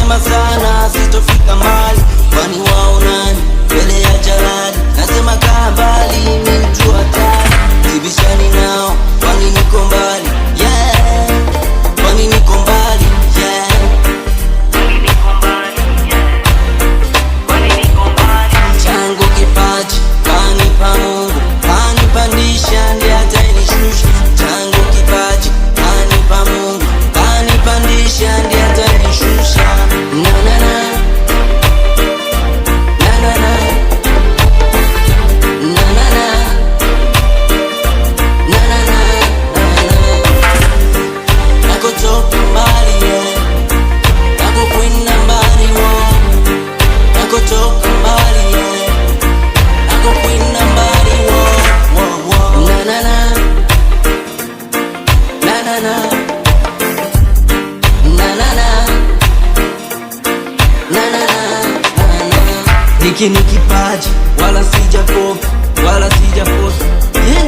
wanasema sana sitofika mbali, kwani wao nani mbele ya jalali? Nasema kaa mbali, ni mtu hatari, sibishani nao kwani niko mbali, yeah, kwani niko mbali, yeah. Changu kipaji kanipa Mungu, kanipandisha ndiye atanishusha. Changu kipaji kanipa Mungu, kanipandisha ndiye atanishusha. Na na na na na na na na na na na nakotoka mbali, yeah, nakokwenda mbali, wow, nakotoka mbali, yeah, nakokwenda mbali, wow, wow, wow. Na na na na na na na na na na na. Hiki ni kipaji wala sijakopi wala sijaposa, yeah.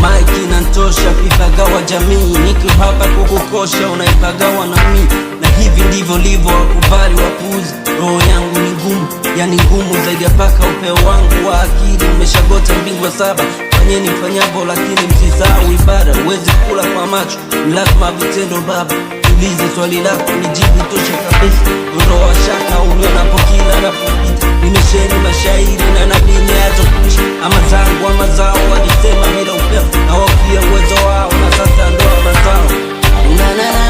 Mike inantosha kuipagawa jamii, niko hapa kukukosha unaipagawa na mimi, na hivi ndivyo livyo wakubali wapuzi. Roho yangu ni ngumu, yani ngumu zaidi ya paka, upeo wangu wa akili umeshagota mbingwa saba. Fanyeni mfanyavo lakini msisahau ibada, uwezi kula kwa macho, ni lazima vitendo baba. Ulize swali lako nijibu tosha kabisa, ondoa shaka unionapo kila napopita. Nimesheni mashairi na nabii niazokuisha, ama zangu ama zao walisema bila upeo, na wafia uwezo wao na sasa ndoa mazao. Na na na